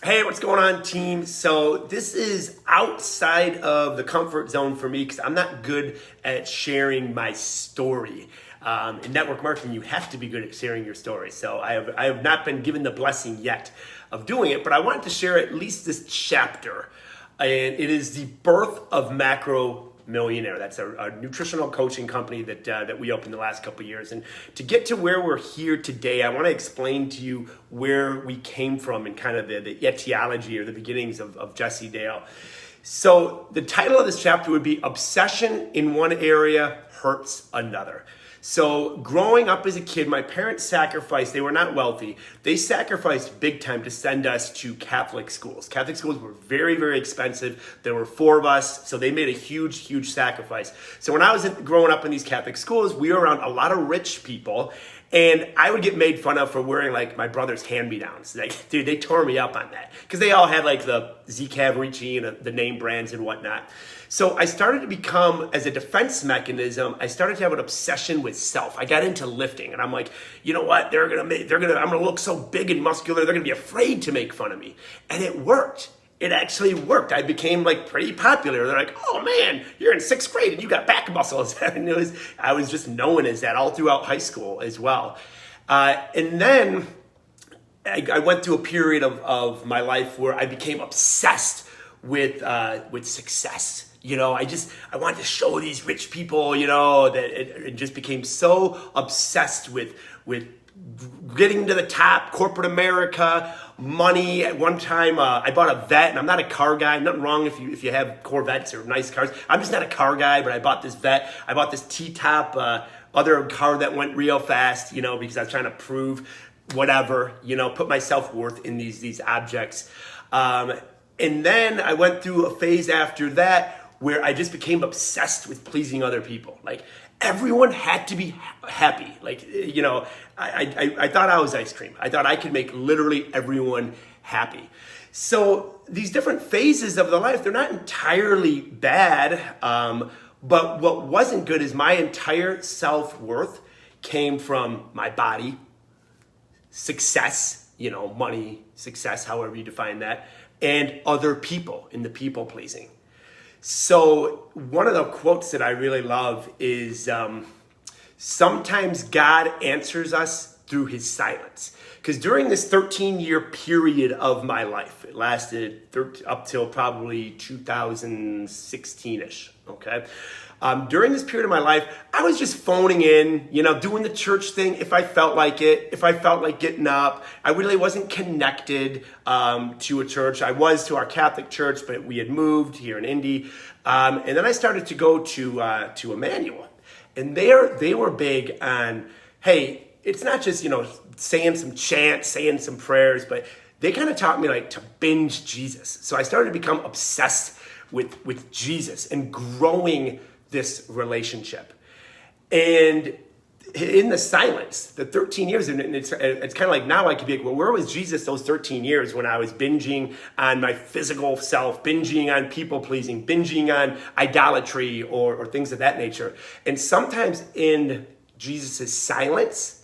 Hey, what's going on, team? So this is outside of the comfort zone for me because I'm not good at sharing my story. In network marketing, you have to be good at sharing your story. So I have not been given the blessing yet of doing it, but I wanted to share at least this chapter. And it is the birth of MacroMillionaire. That's a nutritional coaching company that we opened the last couple of years. And to get to where we're here today, I want to explain to you where we came from and kind of the etiology or the beginnings of Jesse Dale. So the title of this chapter would be Obsession in One Area Hurts Another. So growing up as a kid, my parents sacrificed, they were not wealthy, they sacrificed big time to send us to Catholic schools. Catholic schools were very, very expensive. There were four of us, so they made a huge, huge sacrifice. So when I was growing up in these Catholic schools, we were around a lot of rich people, and I would get made fun of for wearing like my brother's hand-me-downs. Like, dude, they tore me up on that because they all had like the Z Cavaricci and the name brands and whatnot. So I started to become, as a defense mechanism, I started to have an obsession with self. I got into lifting, and I'm like, you know what? I'm gonna look so big and muscular. They're gonna be afraid to make fun of me, and it worked. It actually worked. I became like pretty popular. They're like, oh man, you're in sixth grade and you got back muscles. And I was just known as that all throughout high school as well. And then I went through a period of my life where I became obsessed with success. You know, I wanted to show these rich people, you know, that it just became so obsessed with getting to the top, corporate America, money. At one time, I bought a Vet, and I'm not a car guy. Nothing wrong if you have Corvettes or nice cars. I'm just not a car guy, but I bought this Vet. I bought this T-top, other car that went real fast, you know, because I was trying to prove whatever, you know, put my self-worth in these objects. And then I went through a phase after that where I just became obsessed with pleasing other people. Like, everyone had to be happy. Like, you know, I thought I was ice cream. I thought I could make literally everyone happy. So these different phases of the life, they're not entirely bad. But what wasn't good is my entire self-worth came from my body, success, you know, money, success, however you define that, and other people in the people pleasing. So one of the quotes that I really love is, sometimes God answers us through his silence. Because during this 13-year period of my life, it lasted up till probably 2016-ish, okay? During this period of my life, I was just phoning in, you know, doing the church thing if I felt like it, if I felt like getting up. I really wasn't connected to a church. I was to our Catholic church, but we had moved here in Indy. And then I started to go to Emmanuel. And they were big on, hey, it's not just, you know, saying some chants, saying some prayers, but they kind of taught me like to binge Jesus. So I started to become obsessed with Jesus and growing this relationship. And in the silence, the 13 years, and it's kind of like now I could be like, well, where was Jesus those 13 years when I was binging on my physical self, binging on people pleasing, binging on idolatry or things of that nature? And sometimes in Jesus' silence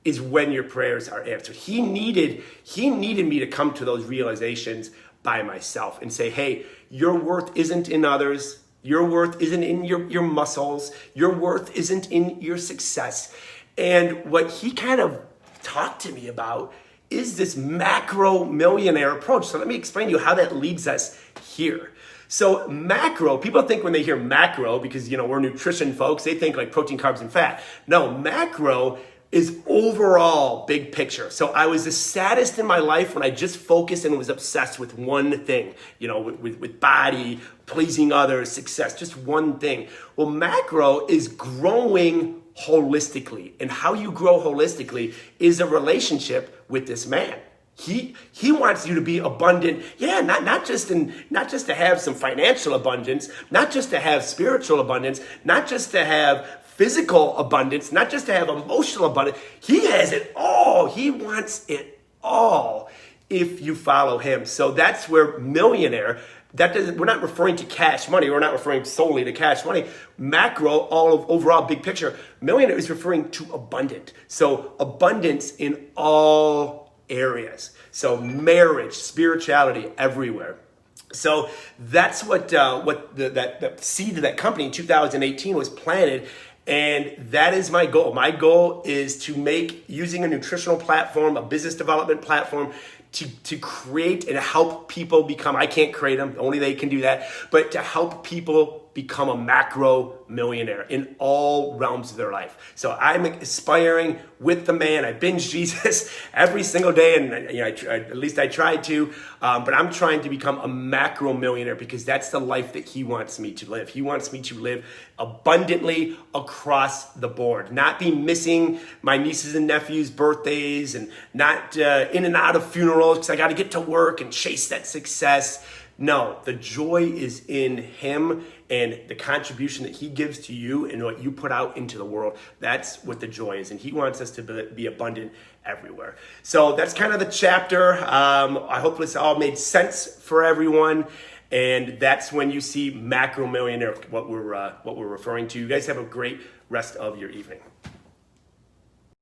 is when your prayers are answered. He needed me to come to those realizations by myself and say, hey, your worth isn't in others. Your worth isn't in your muscles. Your worth isn't in your success. And what he kind of talked to me about is this macro millionaire approach. So let me explain to you how that leads us here. So macro, people think when they hear macro, because, you know, we're nutrition folks, they think like protein, carbs, and fat. No, macro is overall big picture. So I was the saddest in my life when I just focused and was obsessed with one thing, you know, with body, pleasing others, success, just one thing. Well, macro is growing holistically. And how you grow holistically is a relationship with this man. He wants you to be abundant. Yeah, not just to have some financial abundance, not just to have spiritual abundance, not just to have physical abundance, not just to have emotional abundance. He has it all. He wants it all if you follow him. So that's where millionaire, we're not referring to cash money. We're not referring solely to cash money. Macro, overall big picture. Millionaire is referring to abundant. So abundance in all areas. So marriage, spirituality, everywhere. So that's what that seed of that company in 2018 was planted. And that is my goal. My goal is to make, using a nutritional platform, a business development platform, to create and help people become, I can't create them, only they can do that, but to help people become a macro millionaire in all realms of their life. So I'm aspiring with the man. I binge Jesus every single day, and at least I try to, but I'm trying to become a macro millionaire because that's the life that he wants me to live. He wants me to live abundantly across the board, not be missing my nieces and nephews' birthdays and not in and out of funerals because I got to get to work and chase that success. No, the joy is in him and the contribution that he gives to you and what you put out into the world. That's what the joy is. And he wants us to be abundant everywhere. So that's kind of the chapter. I hope this all made sense for everyone. And that's when you see MacroMillionaire, what we're referring to. You guys have a great rest of your evening.